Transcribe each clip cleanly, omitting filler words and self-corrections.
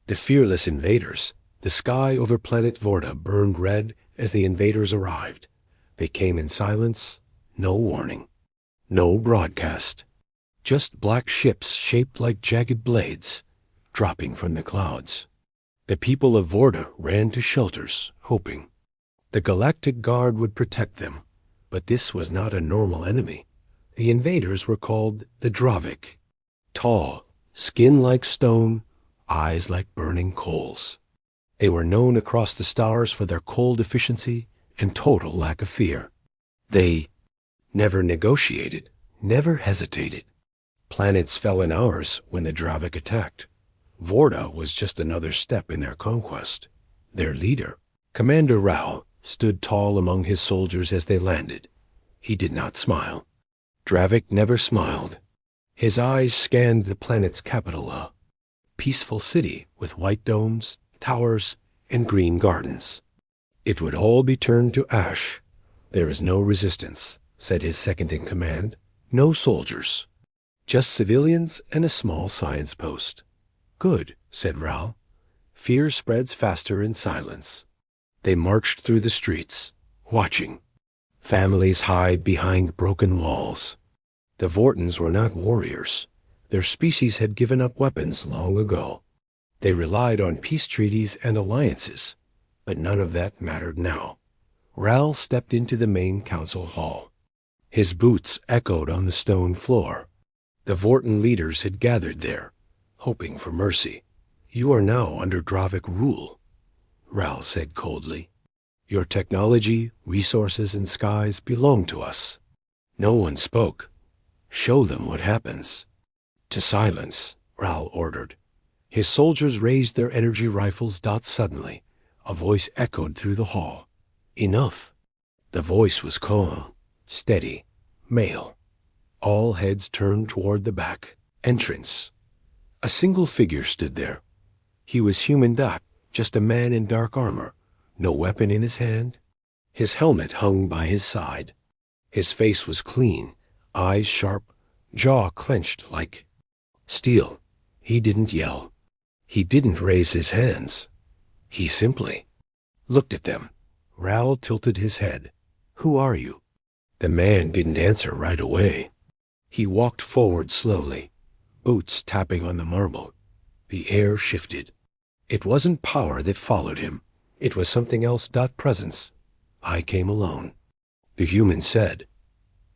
The fearless invaders. The sky over planet Vorta burned red as the invaders arrived. They came in silence, no warning, no broadcast. Just black ships shaped like jagged blades, dropping from the clouds. The people of Vorta ran to shelters, hoping. The Galactic Guard would protect them, but this was not a normal enemy. The invaders were called the Dravik. Tall, skin like stone, eyes like burning coals. They were known across the stars for their cold efficiency and total lack of fear. They never negotiated, never hesitated. Planets fell in ours when the Dravik attacked. Vorta was just another step in their conquest. Their leader, Commander Ral, stood tall among his soldiers as they landed. He did not smile. Dravik never smiled. His eyes scanned the planet's capital, a peaceful city with white domes, towers, and green gardens. It would all be turned to ash. There is no resistance, said his second-in-command. No soldiers. Just civilians and a small science post. Good, said Ral. Fear spreads faster in silence. They marched through the streets, watching. Families hide behind broken walls. The Vortans were not warriors. Their species had given up weapons long ago. They relied on peace treaties and alliances, but none of that mattered now. Ral stepped into the main council hall. His boots echoed on the stone floor. The Vortan leaders had gathered there, hoping for mercy. You are now under Dravik rule, Ral said coldly. Your technology, resources, and skies belong to us. No one spoke. Show them what happens. To silence, Ral ordered. His soldiers raised their energy rifles. Suddenly, a voice echoed through the hall. Enough. The voice was calm, steady, male. All heads turned toward the back entrance. A single figure stood there. He was human. Just a man in dark armor, no weapon in his hand. His helmet hung by his side. His face was clean, eyes sharp, jaw clenched like steel. He didn't yell. He didn't raise his hands. He simply looked at them. Ral tilted his head. Who are you? The man didn't answer right away. He walked forward slowly, boots tapping on the marble. The air shifted. It wasn't power that followed him. It was something else. Presence. I came alone. The human said.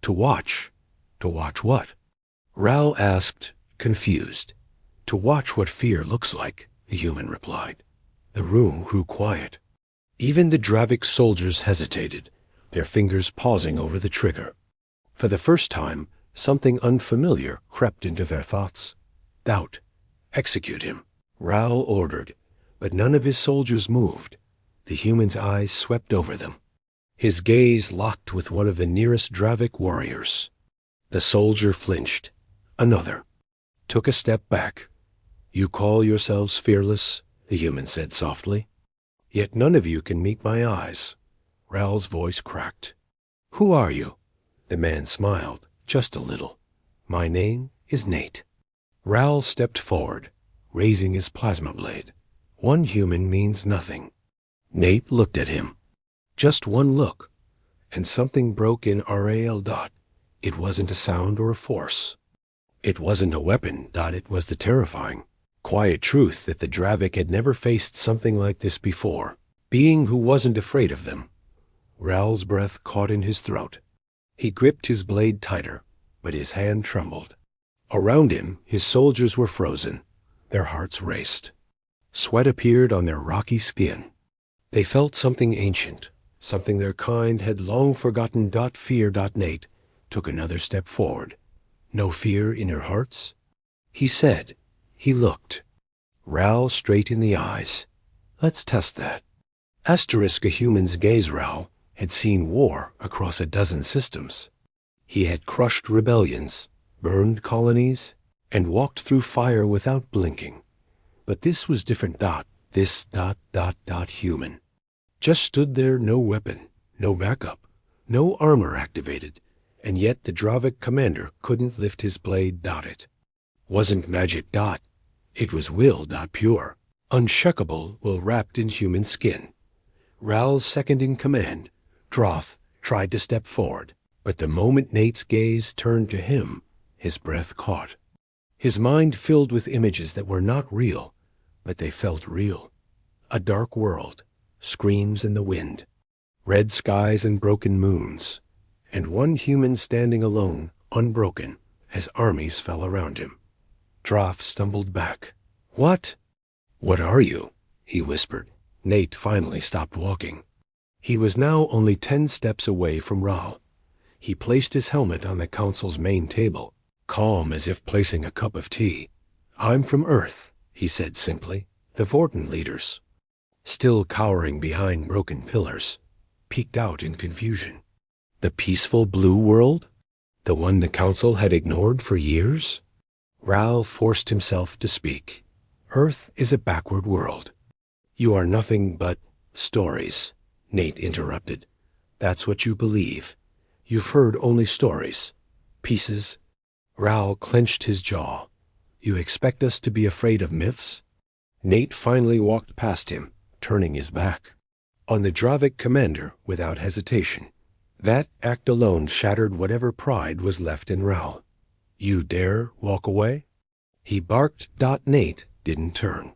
To watch. To watch what? Ral asked, confused. To watch what fear looks like, the human replied. The room grew quiet. Even the Dravik soldiers hesitated, their fingers pausing over the trigger. For the first time, something unfamiliar crept into their thoughts. Doubt. Execute him, Ral ordered, but none of his soldiers moved. The human's eyes swept over them. His gaze locked with one of the nearest Dravik warriors. The soldier flinched. Another. Took a step back. You call yourselves fearless, the human said softly. Yet none of you can meet my eyes. Ral's voice cracked. Who are you? The man smiled, just a little. My name is Nate. Ral stepped forward, raising his plasma blade. One human means nothing. Nate looked at him. Just one look, and something broke in Ral. It wasn't a sound or a force. It wasn't a weapon. It was the terrifying, quiet truth that the Dravik had never faced something like this before. Being who wasn't afraid of them. Ral's breath caught in his throat. He gripped his blade tighter, but his hand trembled. Around him, his soldiers were frozen. Their hearts raced. Sweat appeared on their rocky skin. They felt something ancient, something their kind had long forgotten. Fear. Nate took another step forward. No fear in your hearts? He said. He looked. Ral straight in the eyes. Let's test that. A human's gaze. Ral had seen war across a dozen systems. He had crushed rebellions, burned colonies, and walked through fire without blinking. But this was different. This ... human. Just stood there, no weapon, no backup, no armor activated, and yet the Dravik commander couldn't lift his blade. It wasn't magic. It was will. Pure. unshakable while wrapped in human skin. Ral's second in command, Droth, tried to step forward, but the moment Nate's gaze turned to him, his breath caught. His mind filled with images that were not real, but they felt real. A dark world, screams in the wind, red skies and broken moons, and one human standing alone, unbroken, as armies fell around him. Droth stumbled back. "What? What are you?" he whispered. Nate finally stopped walking. He was now only 10 steps away from Ral. He placed his helmet on the council's main table, calm as if placing a cup of tea. "I'm from Earth," he said simply. "The Vorten leaders." Still cowering behind broken pillars, peeked out in confusion. The peaceful blue world? The one the council had ignored for years? Ral forced himself to speak. "Earth is a backward world." "You are nothing but stories," Nate interrupted. "That's what you believe. You've heard only stories. Pieces." Ral clenched his jaw. "You expect us to be afraid of myths?" Nate finally walked past him, turning his back on the Dravic commander without hesitation. That act alone shattered whatever pride was left in Ral. "You dare walk away?" He barked. Nate didn't turn.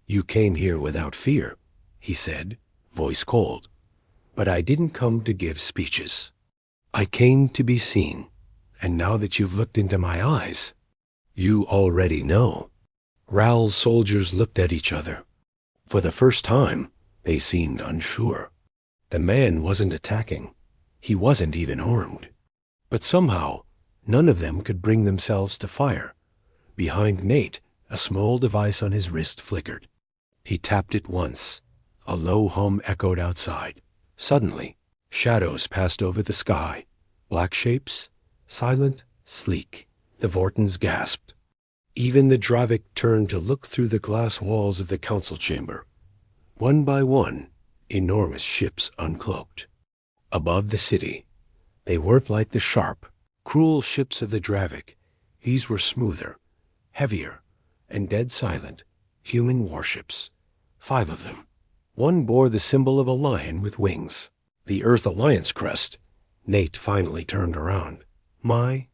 "You came here without fear," he said, voice cold. "But I didn't come to give speeches. I came to be seen. And now that you've looked into my eyes, you already know." Ral's soldiers looked at each other. For the first time, they seemed unsure. The man wasn't attacking. He wasn't even armed. But somehow, none of them could bring themselves to fire. Behind Nate, a small device on his wrist flickered. He tapped it once. A low hum echoed outside. Suddenly, shadows passed over the sky. Black shapes, silent, sleek. The Vortens gasped. Even the Dravic turned to look through the glass walls of the council chamber. One by one, enormous ships uncloaked. Above the city, they weren't like the sharp, cruel ships of the Dravic. These were smoother, heavier, and dead silent, human warships. 5 of them. One bore the symbol of a lion with wings, the Earth Alliance crest. Nate finally turned around. "My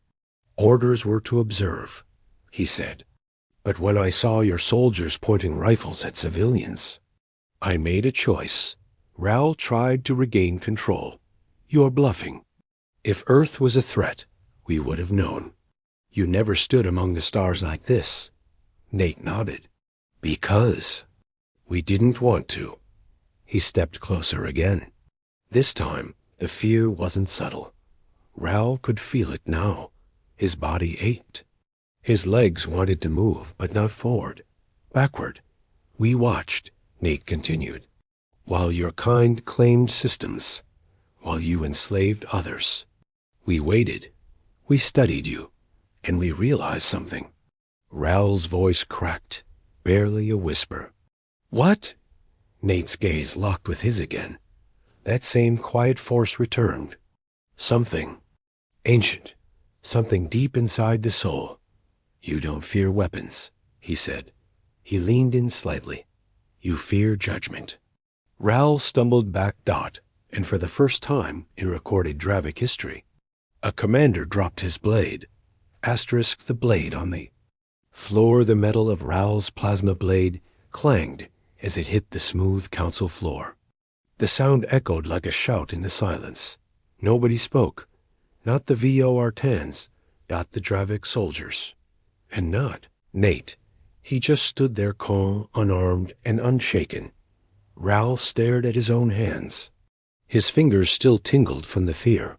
orders were to observe," he said. "But when I saw your soldiers pointing rifles at civilians, I made a choice." Ral tried to regain control. "You're bluffing. If Earth was a threat, we would have known. You never stood among the stars like this." Nate nodded. "Because we didn't want to." He stepped closer again. This time, the fear wasn't subtle. Ral could feel it now. His body ached. His legs wanted to move, but not forward. Backward. "We watched," Nate continued, "while your kind claimed systems, while you enslaved others. We waited. We studied you. And we realized something." Ral's voice cracked, barely a whisper. "What?" Nate's gaze locked with his again. That same quiet force returned. Something ancient, something deep inside the soul. "You don't fear weapons," he said. He leaned in slightly. "You fear judgment." Ral stumbled back. And for the first time in recorded Dravic history, a commander dropped his blade. Asterisk the blade on the floor. The metal of Ral's plasma blade clanged as it hit the smooth council floor. The sound echoed like a shout in the silence. Nobody spoke. Not the Vortans, not the Dravic soldiers. And not Nate. He just stood there calm, unarmed, and unshaken. Ral stared at his own hands. His fingers still tingled from the fear.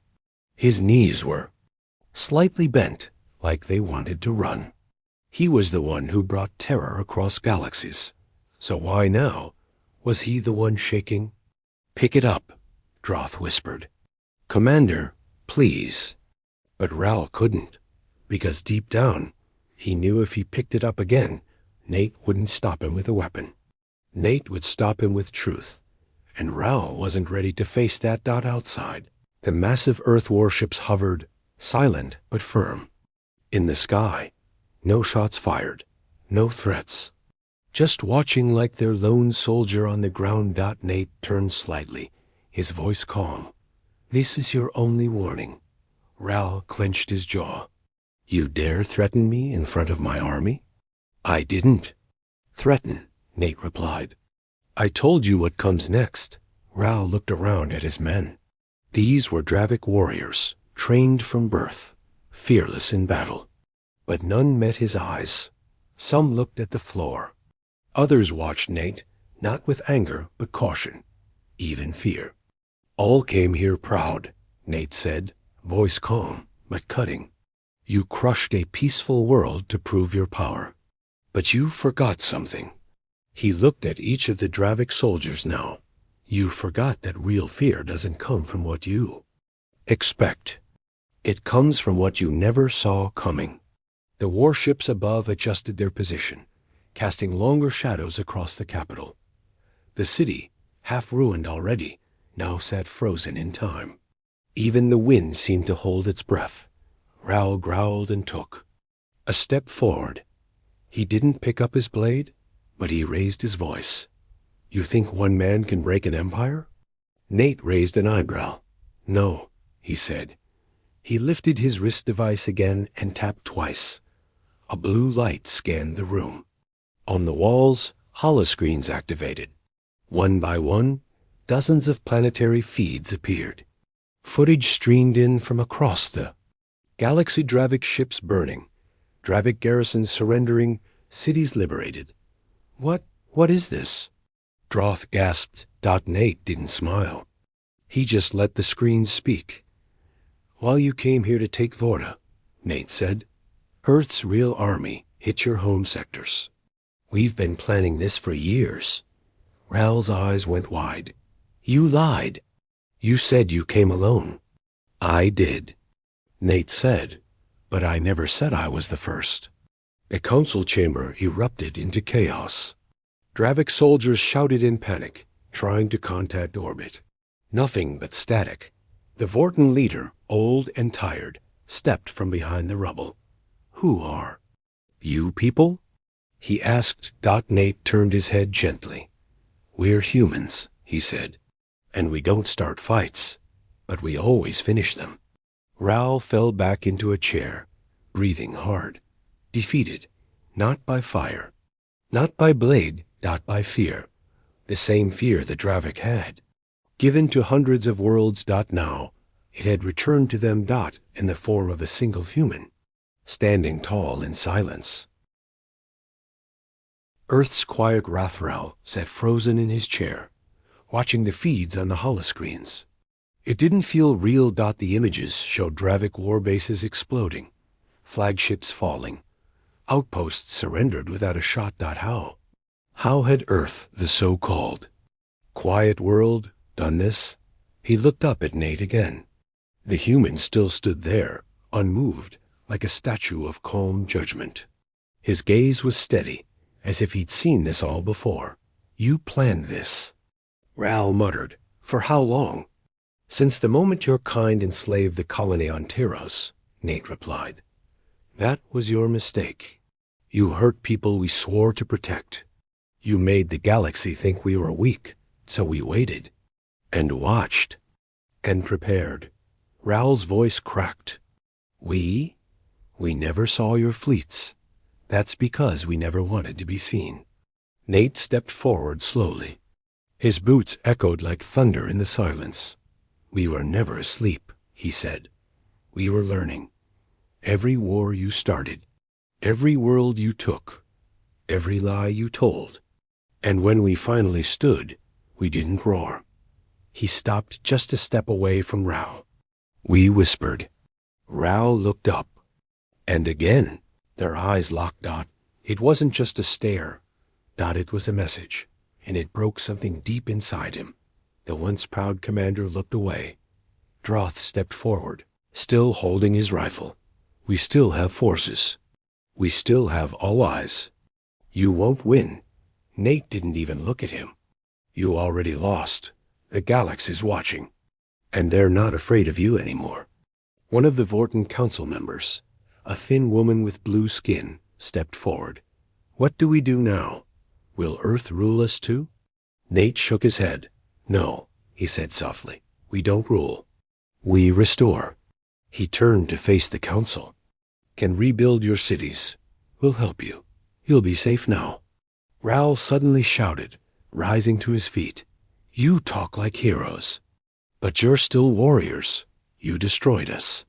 His knees were slightly bent, like they wanted to run. He was the one who brought terror across galaxies. So why now was he the one shaking? "Pick it up," Droth whispered. "Commander, please." But Ral couldn't, because deep down, he knew if he picked it up again, Nate wouldn't stop him with a weapon. Nate would stop him with truth. And Ral wasn't ready to face that. Outside, the massive Earth warships hovered, silent but firm. In the sky, no shots fired, no threats. just watching like their lone soldier on the ground. Nate turned slightly, his voice calm. This is your only warning. Ral clenched his jaw. You dare threaten me in front of my army? I didn't threaten, Nate replied. I told you what comes next. Ral looked around at his men. These were Dravic warriors, trained from birth, fearless in battle. But none met his eyes. Some looked at the floor. Others watched Nate, not with anger but caution, even fear. All came here proud, Nate said, voice calm but cutting. You crushed a peaceful world to prove your power. But you forgot something. He looked at each of the Dravic soldiers now. You forgot that real fear doesn't come from what you expect. It comes from what you never saw coming. The warships above adjusted their position, casting longer shadows across the capital. The city, half ruined already, now sat frozen in time. Even the wind seemed to hold its breath. Ral growled and took a step forward. He didn't pick up his blade, but he raised his voice. You think one man can break an empire? Nate raised an eyebrow. No, he said. He lifted his wrist device again and tapped twice. A blue light scanned the room. On the walls, holoscreens activated. One by one, dozens of planetary feeds appeared. Footage streamed in from across the galaxy. Dravic ships burning, Dravic garrisons surrendering, cities liberated. What is this? Droth gasped. Nate didn't smile. He just let the screens speak. While you came here to take Vorta, Nate said, Earth's real army hit your home sectors. We've been planning this for years. Ral's eyes went wide. You lied. You said you came alone. I did, Nate said, but I never said I was the first. A council chamber erupted into chaos. Dravic soldiers shouted in panic, trying to contact orbit. Nothing but static. The Vorten leader, old and tired, stepped from behind the rubble. Who are you people? He asked. Nate turned his head gently. We're humans, he said, and we don't start fights, but we always finish them. Ral fell back into a chair, breathing hard, defeated, not by fire, not by blade, not by fear, the same fear the Dravic had. Given to hundreds of worlds. Now, it had returned to them. In the form of a single human, standing tall in silence. Earth's quiet Rathral sat frozen in his chair, watching the feeds on the holoscreens. It didn't feel real. The images showed Dravic war bases exploding, flagships falling, outposts surrendered without a shot. How had Earth, the so-called quiet world, done this? He looked up at Nate again. The human still stood there, unmoved, like a statue of calm judgment. His gaze was steady, as if he'd seen this all before. You planned this, Ral muttered. For how long? Since the moment your kind enslaved the colony on Tyros, Nate replied. That was your mistake. You hurt people we swore to protect. You made the galaxy think we were weak, so we waited, and watched, and prepared. Ral's voice cracked. We never saw your fleets. That's because we never wanted to be seen. Nate stepped forward slowly. His boots echoed like thunder in the silence. We were never asleep, he said. We were learning. Every war you started, every world you took, every lie you told. And when we finally stood, we didn't roar. He stopped just a step away from Ral. We whispered. Ral looked up. And again, their eyes locked. It wasn't just a stare. It was a message, and it broke something deep inside him. The once proud commander looked away. Droth stepped forward, still holding his rifle. We still have forces. We still have all eyes. You won't win. Nate didn't even look at him. You already lost. The galaxy's watching. And they're not afraid of you anymore. One of the Vorten council members, a thin woman with blue skin, stepped forward. What do we do now? Will Earth rule us too? Nate shook his head. No, he said softly. We don't rule. We restore. He turned to face the council. Can rebuild your cities. We'll help you. You'll be safe now. Ral suddenly shouted, rising to his feet. You talk like heroes. But you're still warriors. You destroyed us.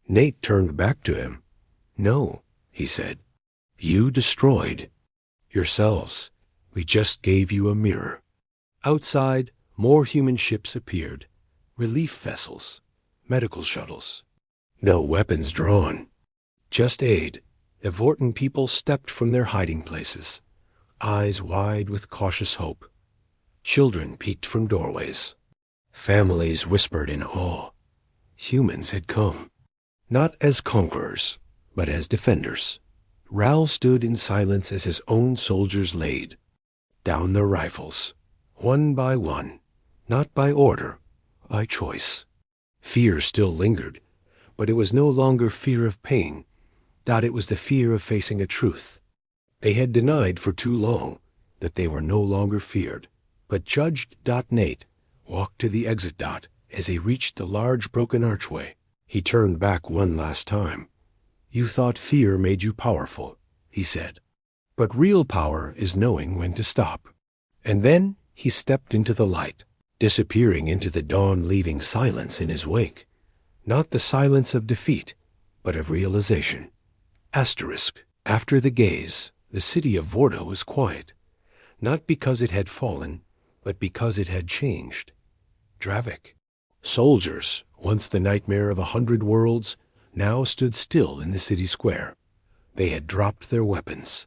Nate turned back to him. No, he said. You destroyed yourselves. We just gave you a mirror. Outside, more human ships appeared. Relief vessels. Medical shuttles. No weapons drawn. Just aid. The Vorten people stepped from their hiding places, eyes wide with cautious hope. Children peeked from doorways. Families whispered in awe. Humans had come, not as conquerors, but as defenders. Ral stood in silence as his own soldiers laid down their rifles, one by one, not by order, by choice. Fear still lingered, but it was no longer fear of pain. It was the fear of facing a truth. They had denied for too long that they were no longer feared. But Judge Nate walked to the exit. As he reached the large broken archway, he turned back one last time. You thought fear made you powerful, he said. But real power is knowing when to stop. And then he stepped into the light, disappearing into the dawn, leaving silence in his wake. Not the silence of defeat, but of realization. Asterisk. After the gaze, the city of Vorda was quiet, not because it had fallen, but because it had changed. Dravik. Soldiers, once the nightmare of 100 worlds, now stood still in the city square. They had dropped their weapons.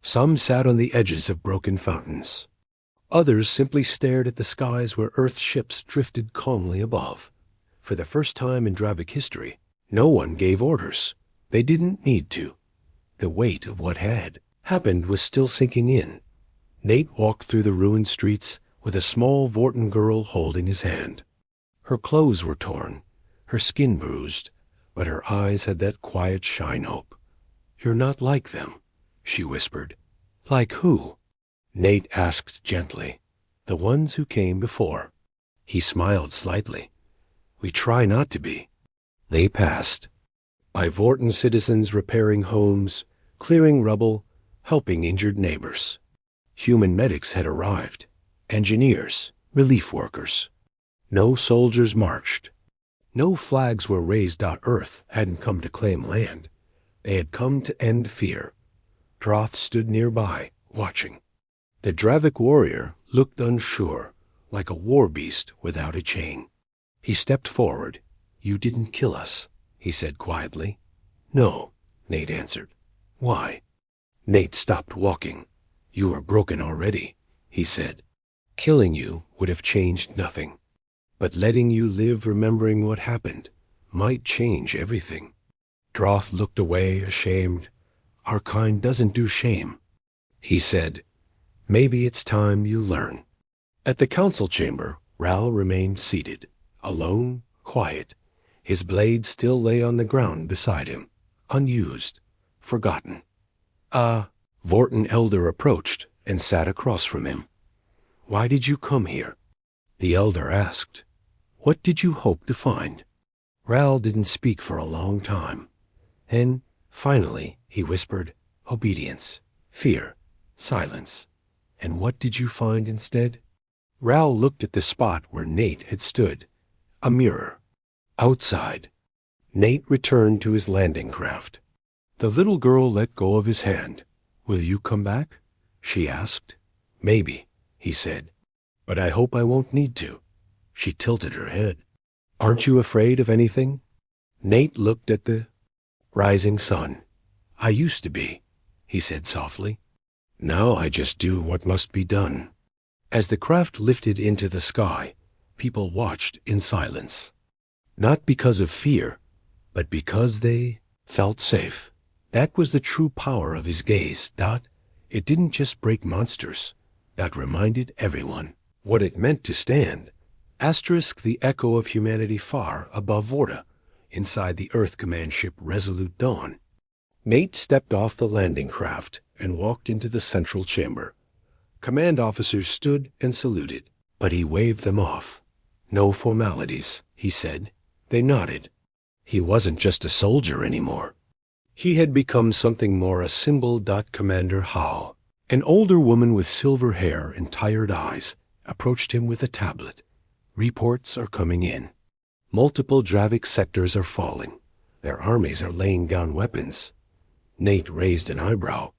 Some sat on the edges of broken fountains. Others simply stared at the skies where Earth's ships drifted calmly above. For the first time in Dravik history, no one gave orders. They didn't need to. The weight of what had happened was still sinking in. Nate walked through the ruined streets with a small Vorten girl holding his hand. Her clothes were torn, her skin bruised, but her eyes had that quiet shine hope. You're not like them, she whispered. Like who? Nate asked gently. The ones who came before. He smiled slightly. We try not to be. They passed. By Vorten citizens repairing homes, clearing rubble, helping injured neighbors. Human medics had arrived. Engineers, relief workers. No soldiers marched. No flags were raised. Earth hadn't come to claim land. They had come to end fear. Droth stood nearby, watching. The Dravik warrior looked unsure, like a war beast without a chain. He stepped forward. You didn't kill us, he said quietly. No, Nate answered. Why? Nate stopped walking. You are broken already, he said. Killing you would have changed nothing. But letting you live remembering what happened might change everything. Droth looked away, ashamed. Our kind doesn't do shame. He said, maybe it's time you learn. At the council chamber, Ral remained seated, alone, quiet. His blade still lay on the ground beside him, unused, forgotten. Vorten elder approached and sat across from him. Why did you come here? The elder asked. What did you hope to find? Ral didn't speak for a long time. Then, finally, he whispered, obedience, fear, silence. And what did you find instead? Ral looked at the spot where Nate had stood. A mirror. Outside. Nate returned to his landing craft. The little girl let go of his hand. Will you come back? She asked. Maybe, he said. But I hope I won't need to. She tilted her head. Aren't you afraid of anything? Nate looked at the rising sun. I used to be, he said softly. Now I just do what must be done. As the craft lifted into the sky, people watched in silence. Not because of fear, but because they felt safe. That was the true power of his gaze. It didn't just break monsters. That reminded everyone what it meant to stand. Asterisk the echo of humanity far above Vorda, inside the Earth Command ship Resolute Dawn. Nate stepped off the landing craft and walked into the central chamber. Command officers stood and saluted, but he waved them off. No formalities, he said. They nodded. He wasn't just a soldier anymore. He had become something more, a symbol. Commander Hal, an older woman with silver hair and tired eyes, approached him with a tablet. Reports are coming in. Multiple Dravik sectors are falling. Their armies are laying down weapons. Nate raised an eyebrow.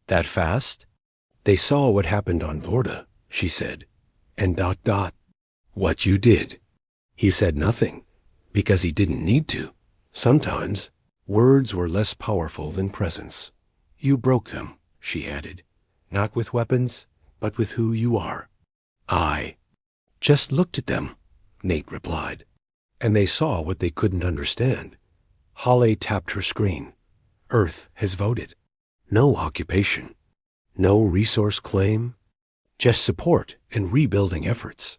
That fast? They saw what happened on Vorda, she said. And ... What you did. He said nothing, because he didn't need to. Sometimes, words were less powerful than presence. You broke them, she added. Not with weapons, but with who you are. I just looked at them, Nate replied. And they saw what they couldn't understand. Halle tapped her screen. Earth has voted. No occupation. No resource claim. Just support and rebuilding efforts.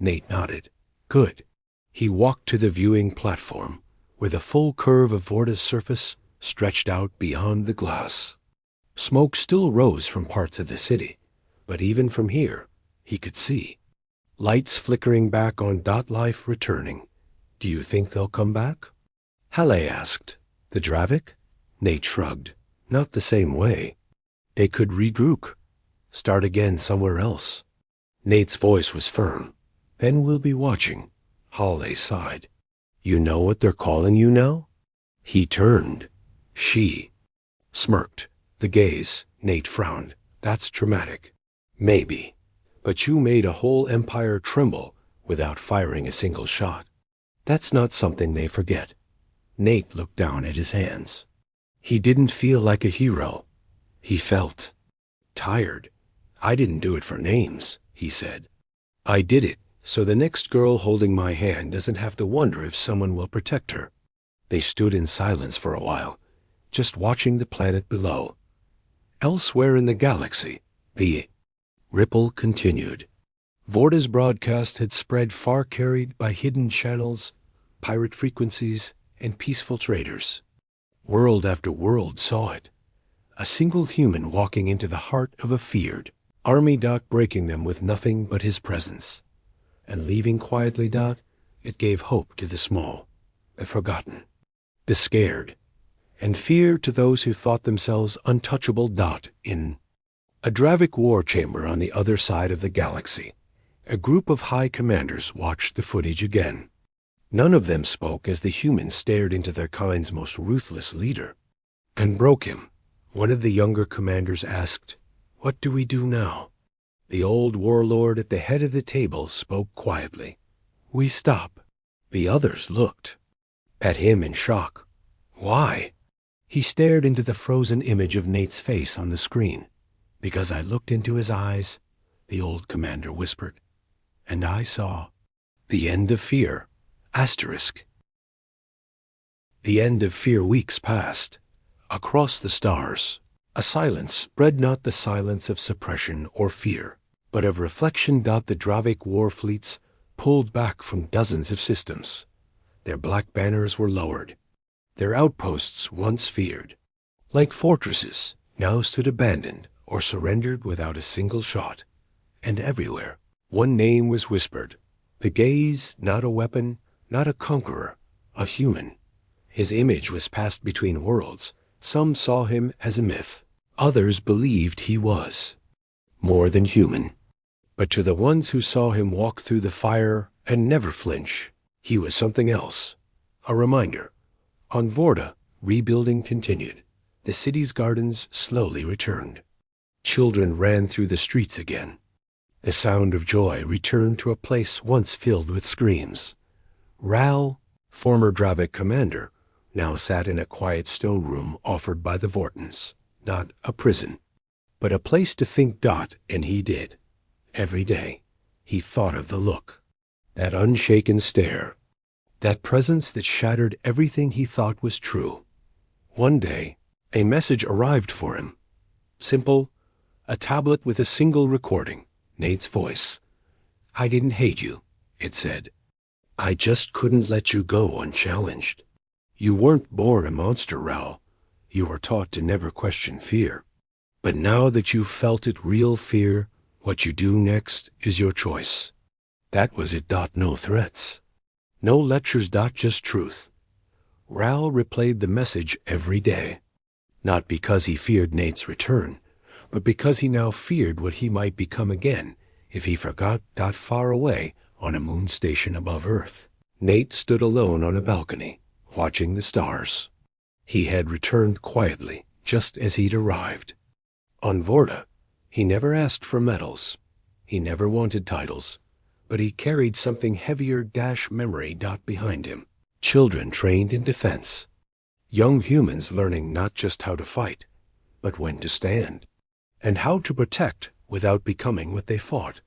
Nate nodded. Good. He walked to the viewing platform, where the full curve of Vorda's surface stretched out beyond the glass. Smoke still rose from parts of the city, but even from here, he could see. Lights flickering back on life returning. Do you think they'll come back? Halle asked. The Dravik? Nate shrugged. Not the same way. They could regroup. Start again somewhere else. Nate's voice was firm. Then we'll be watching. Halle sighed. You know what they're calling you now? He turned. She smirked. The gaze. Nate frowned. That's dramatic. Maybe. But you made a whole empire tremble without firing a single shot. That's not something they forget. Nate looked down at his hands. He didn't feel like a hero. He felt tired. I didn't do it for names, he said. I did it so the next girl holding my hand doesn't have to wonder if someone will protect her. They stood in silence for a while, just watching the planet below. Elsewhere in the galaxy, the ripple continued. Vorda's broadcast had spread far, carried by hidden channels, pirate frequencies, and peaceful traders. World after world saw it. A single human walking into the heart of a feared army, breaking them with nothing but his presence. And leaving quietly, it gave hope to the small, the forgotten, the scared, and fear to those who thought themselves untouchable. In a Dravik war chamber on the other side of the galaxy, a group of high commanders watched the footage again. None of them spoke as the humans stared into their kind's most ruthless leader. And broke him. One of the younger commanders asked, What do we do now? The old warlord at the head of the table spoke quietly. We stop. The others looked at him in shock. Why? He stared into the frozen image of Nate's face on the screen. Because I looked into his eyes, the old commander whispered, and I saw the end of fear. Asterisk. The end of fear. Weeks passed. Across the stars, a silence spread, not the silence of suppression or fear, but of reflection. The Dravik war fleets pulled back from dozens of systems. Their black banners were lowered. Their outposts, once feared, like fortresses, now stood abandoned or surrendered without a single shot. And everywhere, one name was whispered. The gaze, not a weapon, not a conqueror, a human. His image was passed between worlds. Some saw him as a myth. Others believed he was more than human. But to the ones who saw him walk through the fire and never flinch, he was something else. A reminder. On Vorda, rebuilding continued. The city's gardens slowly returned. Children ran through the streets again. The sound of joy returned to a place once filled with screams. Ral, former Dravik commander, now sat in a quiet stone room offered by the Vortons. Not a prison, but a place to think. And he did. Every day, he thought of the look. That unshaken stare. That presence that shattered everything he thought was true. One day, a message arrived for him. Simple, a tablet with a single recording. Nate's voice. I didn't hate you, it said. I just couldn't let you go unchallenged. You weren't born a monster, Ral. You were taught to never question fear. But now that you've felt it, real fear, What you do next is your choice. That was it. No threats. No lectures. Just truth. Ral replayed the message every day. Not because he feared Nate's return, but because he now feared what he might become again if he forgot. Far away on a moon station above Earth, Nate stood alone on a balcony, watching the stars. He had returned quietly, just as he'd arrived. On Vorta, he never asked for medals. He never wanted titles, but he carried something heavier. Memory. Behind him. Children trained in defense. Young humans learning not just how to fight, but when to stand, and how to protect without becoming what they fought.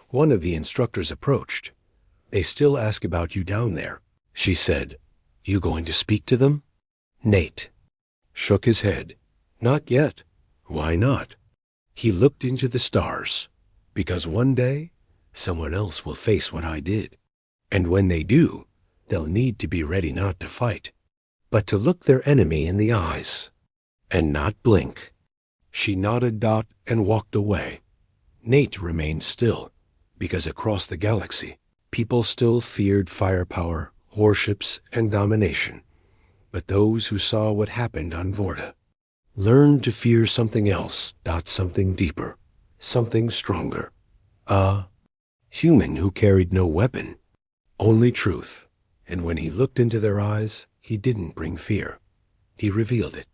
One of the instructors approached. "They still ask about you down there," she said. "You going to speak to them?" Nate shook his head. "Not yet." "Why not?" He looked into the stars. "Because one day, someone else will face what I did. And when they do, they'll need to be ready not to fight, but to look their enemy in the eyes and not blink." She nodded. And walked away. Nate remained still, because across the galaxy, people still feared firepower, warships, and domination. But those who saw what happened on Vorta learned to fear something else. Something deeper, something stronger. A human who carried no weapon, only truth. And when he looked into their eyes, he didn't bring fear. He revealed it.